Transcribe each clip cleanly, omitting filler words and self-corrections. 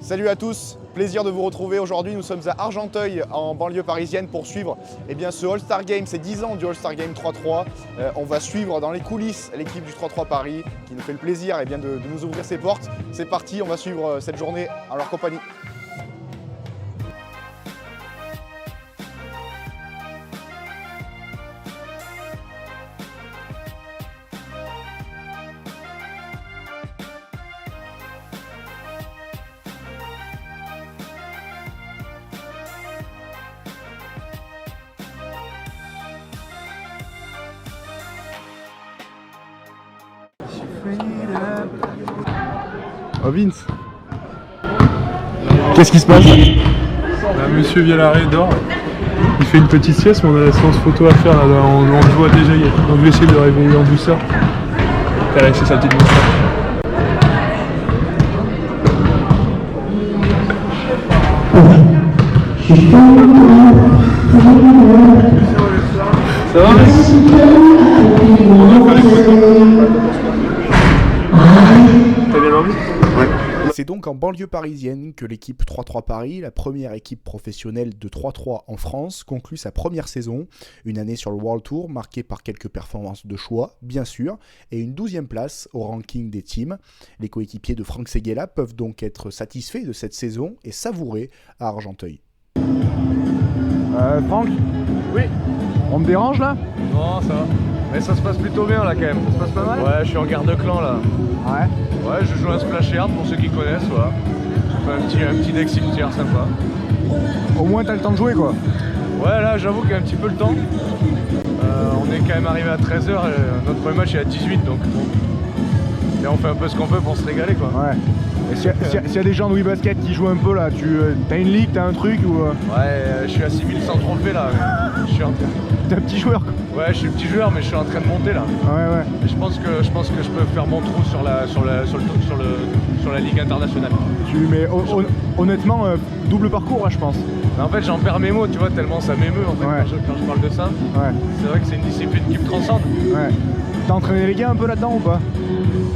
Salut à tous, plaisir de vous retrouver. Aujourd'hui, nous sommes à Argenteuil, en banlieue parisienne, pour suivre ce All-Star Game, ces 10 ans du All-Star Game 3-3. On va suivre dans les coulisses l'équipe du 3-3 Paris, qui nous fait le plaisir de nous ouvrir ses portes. C'est parti, on va suivre cette journée en leur compagnie. Oh Vince, qu'est-ce qui se passe? Monsieur Vialaré dort. Il fait une petite sieste, mais on a la séance photo à faire là. On le voit déjà. On va essayer de le réveiller en douceur. Elle a laissé sa petite moustache. Ça va mec? On va faire des photos. T'as bien dormi? Ouais. C'est donc en banlieue parisienne que l'équipe 3-3 Paris, la première équipe professionnelle de 3-3 en France, conclut sa première saison. Une année sur le World Tour marquée par quelques performances de choix, bien sûr, et une 12e place au ranking des teams. Les coéquipiers de Franck Seguela peuvent donc être satisfaits de cette saison et savourer à Argenteuil. Franck? Oui. On me dérange là? Non, ça va. Mais ça se passe plutôt bien là quand même. Ça se passe pas mal? Ouais, je suis en garde-clan là. Ouais. Ouais, je joue à Splash Yard pour ceux qui connaissent, voilà. Je fais un petit deck cimetière sympa. Au moins t'as le temps de jouer quoi. Ouais, là j'avoue qu'il y a un petit peu le temps. On est quand même arrivé à 13h, notre premier match est à 18, donc bon. Et on fait un peu ce qu'on peut pour se régaler quoi. Ouais. Et s'il y a des gens de Wii Basket qui jouent un peu là, t'as une ligue, t'as un truc ou... Ouais, je suis à 6100 trophées là. Je suis en train... T'es un petit joueur quoi. Ouais, je suis petit joueur mais je suis en train de monter là. Ouais, ouais. Et je pense que je peux faire mon trou sur la ligue internationale. Mais honnêtement, double parcours là je pense. Mais en fait j'en perds mes mots, tu vois, tellement ça m'émeut en fait Ouais. quand je parle de ça. Ouais. C'est vrai que c'est une discipline qui me transcende. Ouais. T'as entraîné les gars un peu là-dedans ou pas?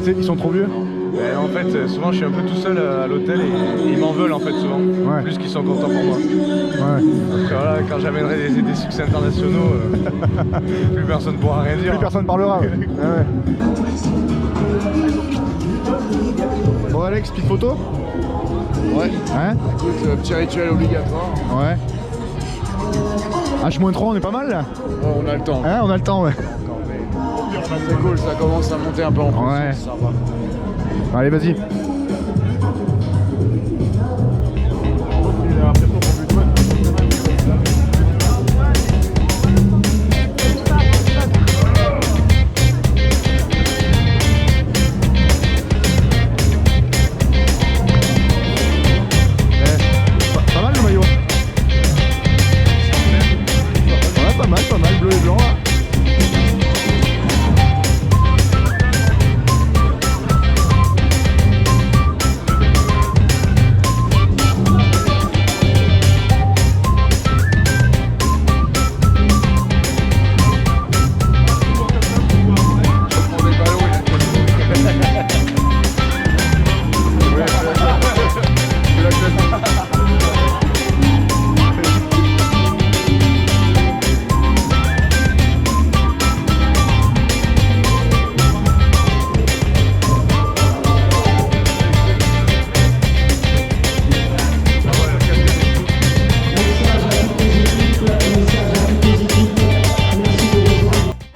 Ils sont trop vieux? Et en fait, souvent je suis un peu tout seul à l'hôtel et ils m'en veulent en fait souvent. Ouais. Plus qu'ils sont contents pour moi. Ouais. Après voilà, quand j'amènerai des succès internationaux, plus personne ne pourra rien dire. Plus personne parlera. Ouais. Ouais. Bon Alex, petite photo? Ouais, Hein? écoute, petit rituel obligatoire. Ouais. H-3 on est pas mal là? Ouais, on a le temps. Hein, on a le temps ouais. C'est cool, ça commence à monter un peu en France. Ouais. C'est sympa. Allez vas-y. Pas mal le maillot. Ouais, pas mal, bleu et blanc là. On est pas loin. C'est la classe.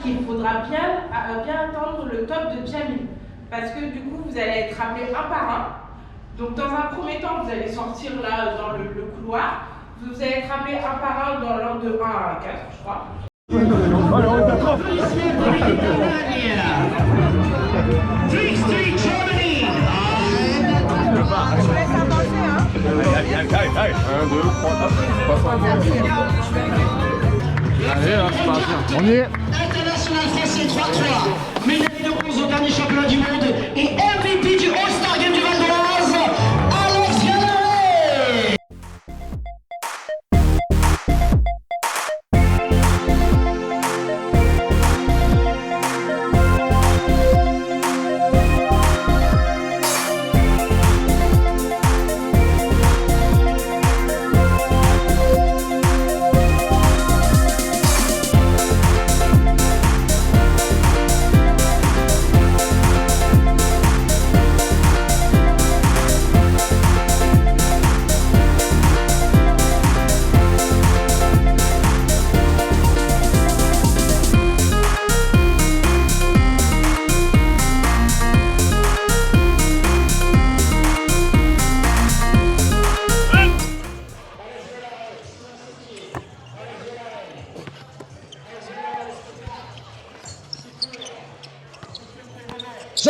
Il faudra bien attendre le top de Jamil parce que du coup vous allez être appelés un par un. Donc dans un premier temps vous allez sortir là dans le couloir, vous allez être appelés un par un dans l'ordre de 1 à 4 je crois. On y est. International français 3-3, médaille de bronze au dernier championnat du monde et MVP du All-Star Game du Val d'Oise, Alex Vialaré.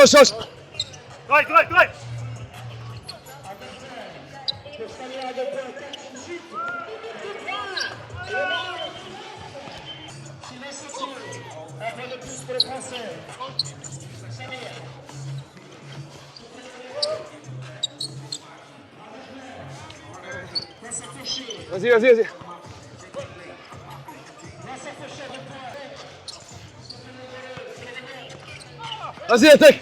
change. Vas-y. Vas-y, attaque.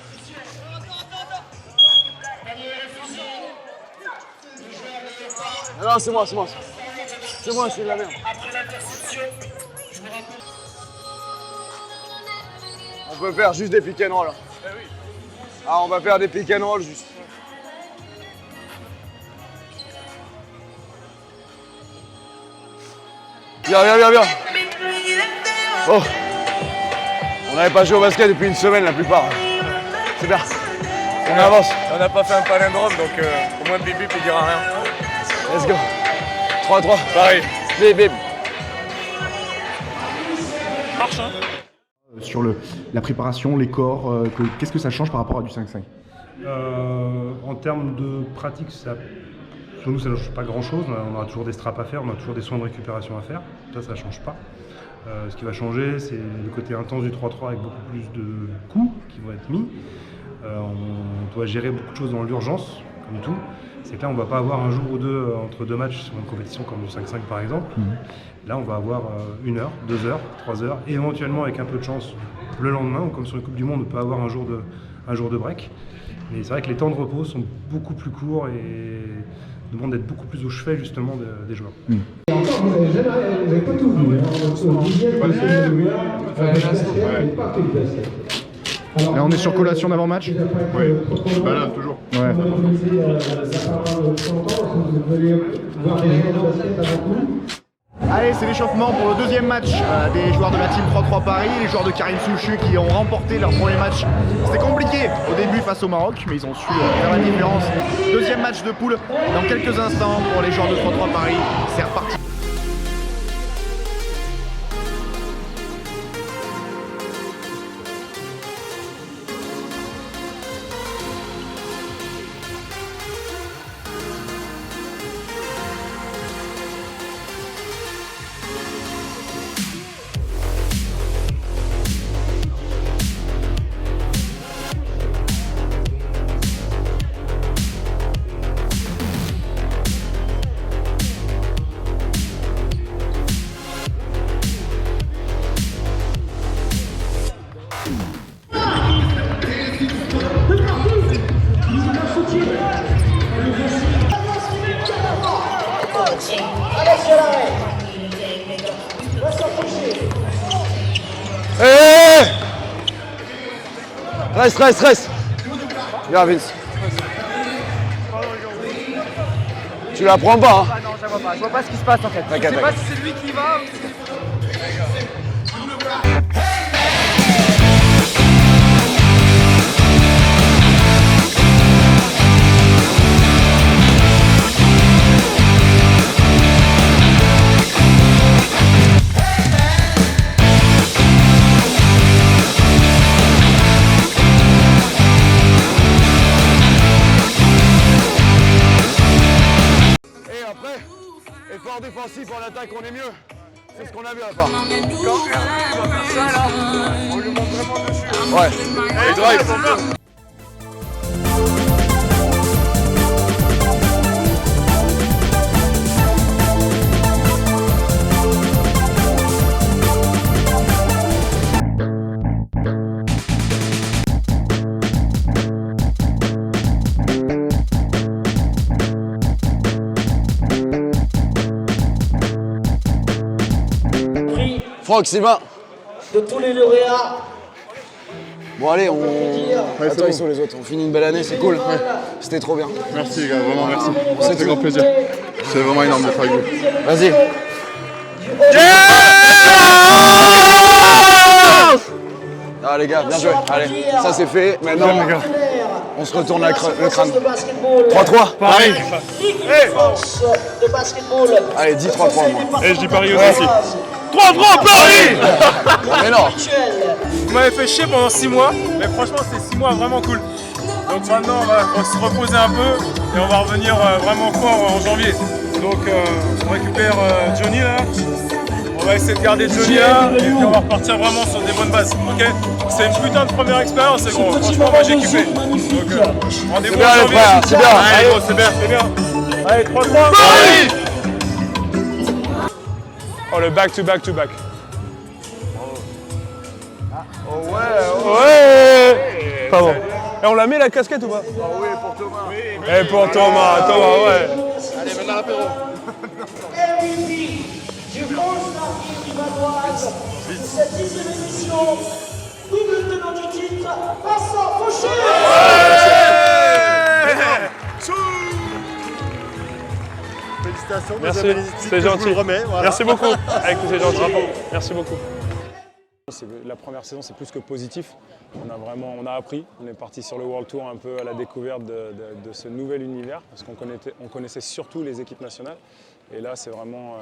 Non, c'est moi. C'est moi, je suis de la merde. On peut faire juste des pick and roll. Ah, on va faire des pick and roll juste. Viens. Oh. On n'avait pas joué au basket depuis une semaine la plupart. C'est bien. On avance. On n'a pas fait un palindrome, donc au moins Bip il dira rien. Let's go. 3-3. Pareil. Bip. Marche, hein. Sur la préparation, les corps, qu'est-ce que ça change par rapport à du 5-5? En termes de pratique, sur nous, ça ne change pas grand-chose. On aura toujours des straps à faire, on a toujours des soins de récupération à faire. Ça ne change pas. Ce qui va changer, c'est le côté intense du 3-3 avec beaucoup plus de coups qui vont être mis. On doit gérer beaucoup de choses dans l'urgence, comme tout. C'est que là, on ne va pas avoir un jour ou deux entre deux matchs sur une compétition comme du 5-5 par exemple. Là, on va avoir 1 heure, 2 heures, 3 heures, et éventuellement, avec un peu de chance, le lendemain, ou comme sur les Coupes du Monde, on peut avoir un jour de break. Mais c'est vrai que les temps de repos sont beaucoup plus courts et demandent d'être beaucoup plus au chevet justement des joueurs. Là, on est sur collation d'avant-match. Oui, balade toujours. Ouais. Allez, c'est l'échauffement pour le deuxième match des joueurs de la team 3-3 Paris, les joueurs de Karim Souchu qui ont remporté leur premier match. C'était compliqué au début face au Maroc, mais ils ont su faire la différence. Deuxième match de poule dans quelques instants pour les joueurs de 3-3 Paris. C'est reparti. Reste. Viens Vince. Tu la prends pas, hein? Ah non, je la vois pas. Je vois pas ce qui se passe en fait. Je sais pas si c'est lui qui va ou si c'est... Effort défensif en attaque, on est mieux. C'est ce qu'on a vu à part. On lui montre vraiment dessus. Ouais. Allez, drive. Franck, Sylvain. De tous les lauréats. Bon allez, Ouais, attends, ils sont les autres. On finit une belle année, c'est cool. Ouais. C'était trop bien. Merci les gars, vraiment merci. C'est C'était grand plaisir. C'est vraiment énorme d'être avec vous. Vas-y. Ah les gars, bien joué. Allez, ça c'est fait. Maintenant, on se retourne le crâne. 3-3. Paris. France de basketball. Allez, dis 3-3 moi. Et je dis Paris aussi. 3-3 Paris. Mais non. Vous m'avez fait chier pendant 6 mois, mais franchement c'était 6 mois vraiment cool. Donc maintenant on va se reposer un peu et on va revenir vraiment fort en janvier. Donc on récupère Johnny là, on va essayer de garder Johnny là et puis on va repartir vraiment sur des bonnes bases. Ok, c'est une putain de première expérience et gros, franchement moi j'ai kiffé. Donc rendez-vous en janvier. C'est bien, Allez gros, c'est bien, c'est bien. Allez 3-3. Oh le back to back to back. Ouais. Pas bon. Et on l'a mis la casquette ou pas? Ah oui, pour Thomas. Et pour Thomas, ouais. Allez, maintenant l'apéro. MVP du All-Star Game du Valoise. Cette 10e édition, double tenant du titre, Vincent Fauché. Félicitations. Merci, c'est gentil. Voilà. Merci beaucoup. Avec tous ces gentil. Merci beaucoup. La première saison, c'est plus que positif. On a appris. On est parti sur le World Tour un peu à la découverte de ce nouvel univers parce qu'on connaissait surtout les équipes nationales. Et là, c'est vraiment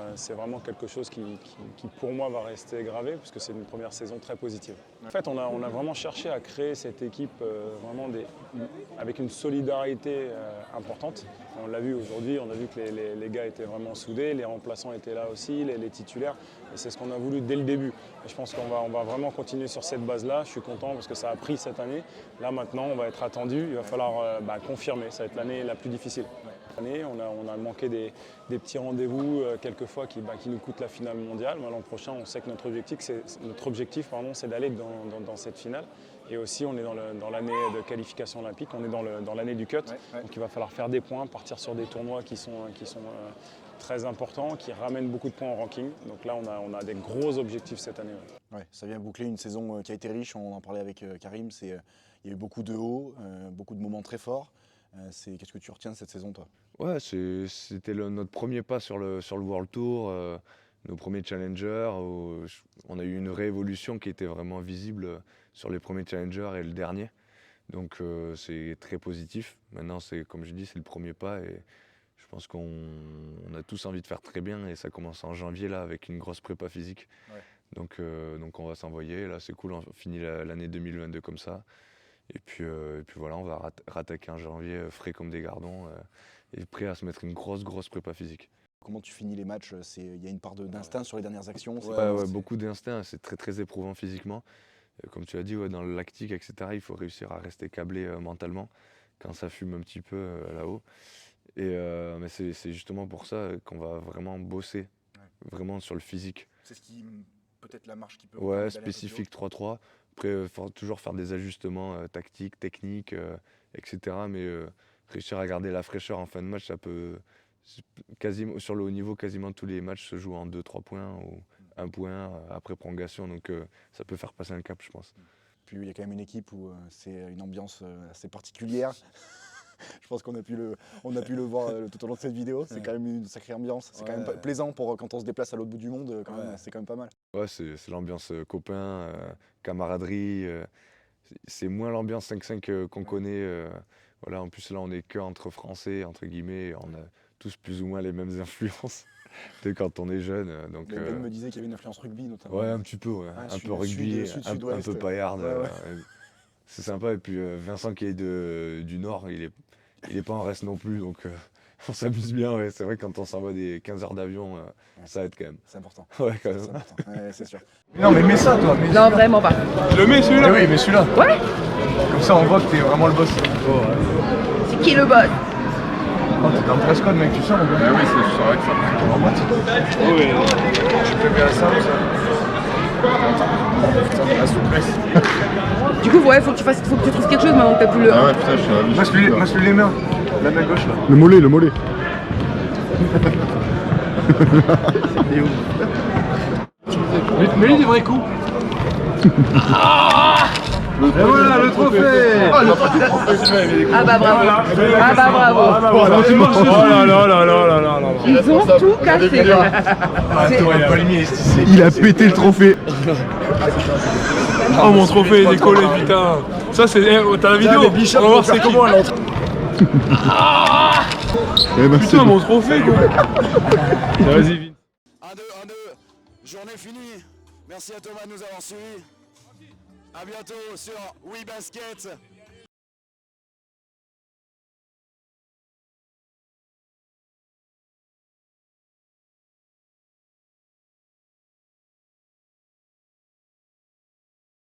quelque chose qui, pour moi, va rester gravé parce que c'est une première saison très positive. En fait, on a vraiment cherché à créer cette équipe vraiment avec une solidarité importante. On l'a vu aujourd'hui, on a vu que les gars étaient vraiment soudés, les remplaçants étaient là aussi, les titulaires. Et c'est ce qu'on a voulu dès le début. Et je pense qu'on va vraiment continuer sur cette base-là. Je suis content parce que ça a pris cette année. Là, maintenant, on va être attendu. Il va falloir confirmer. Ça va être l'année la plus difficile. On a manqué des petits rendez-vous quelquefois qui nous coûtent la finale mondiale. L'an prochain, on sait que notre objectif, c'est d'aller dans cette finale. Et aussi, on est dans l'année de qualification olympique, on est dans l'année du cut. Ouais. Donc il va falloir faire des points, partir sur des tournois qui sont très importants, qui ramènent beaucoup de points en ranking. Donc là, on a des gros objectifs cette année. Ouais, ça vient boucler une saison qui a été riche, on en parlait avec Karim. Il y a eu beaucoup de hauts, beaucoup de moments très forts. Qu'est-ce que tu retiens de cette saison, toi? Ouais, c'était notre premier pas sur le World Tour, nos premiers challengers. On a eu une réévolution qui était vraiment visible sur les premiers challengers et le dernier. Donc c'est très positif. Maintenant, comme je dis, c'est le premier pas et je pense qu'on a tous envie de faire très bien et ça commence en janvier là avec une grosse prépa physique. Ouais. Donc on va s'envoyer. Là, c'est cool, on finit l'année 2022 comme ça. Et puis voilà, on va rattaquer en janvier frais comme des gardons et prêt à se mettre une grosse prépa physique. Comment tu finis les matchs? Il y a une part d'instinct sur les dernières actions? Ouais, beaucoup d'instinct, c'est très éprouvant physiquement. Comme tu as dit, dans le lactique, etc., il faut réussir à rester câblé mentalement quand ça fume un petit peu là-haut. Mais c'est justement pour ça qu'on va vraiment bosser, vraiment sur le physique. C'est peut-être la marche qui peut... Ouais, spécifique 3-3. Après, toujours faire des ajustements tactiques, techniques, etc. Mais réussir à garder la fraîcheur en fin de match, ça peut... Quasiment, sur le haut niveau, quasiment tous les matchs se jouent en 2-3 points ou 1 point après prolongation. Donc ça peut faire passer un cap, je pense. Puis il y a quand même une équipe où c'est une ambiance assez particulière. Je pense qu'on a pu le voir tout au long de cette vidéo. C'est quand même une sacrée ambiance. C'est quand même plaisant quand on se déplace à l'autre bout du monde. C'est quand même pas mal. Ouais, c'est l'ambiance copain, camaraderie. C'est moins l'ambiance 5-5 qu'on connaît. Voilà, en plus là, on est qu'entre Français, entre guillemets. On a tous plus ou moins les mêmes influences quand on est jeune. Donc, Ben me disait qu'il y avait une influence rugby notamment. Ouais, un petit peu. Ouais. Un peu rugby, un peu paillarde. C'est sympa. Et puis Vincent qui est du Nord, il est pas en reste non plus. Donc on s'amuse bien. Ouais. C'est vrai que quand on s'envoie des 15 heures d'avion, ça aide quand même. C'est important. Ouais, quand même. Ouais, c'est sûr. Non, mais mets ça, toi. Non, vraiment pas. Le mets celui-là? Oui, mais celui-là. Ouais. Comme ça, on voit que t'es vraiment le boss. C'est qui le boss? Oh, t'es dans le dress code, mec, tu sors? Ah oui, c'est vrai que ça. En boîte. Oui, tu fais bien ça ou ça? Putain, la souplesse. Du coup, ouais, faut que tu trouves quelque chose maintenant que t'as plus le. Ah ouais, putain, je suis là. Moi, celui les mains. La main gauche, là. Le mollet. Mais lui, des vrais coups. Et voilà le trophée! Ah bah bravo! Ah bah bravo! Oh là. Ils ont tout cassé! Il a pété le trophée. Oh mon trophée est décollé, putain! Ça c'est... T'as la vidéo? On va voir c'est comment à l'entrée. Putain mon trophée quoi! Vas-y vite! 1-2, journée finie. Merci à Thomas de nous avoir suivis. À bientôt sur WeBasket.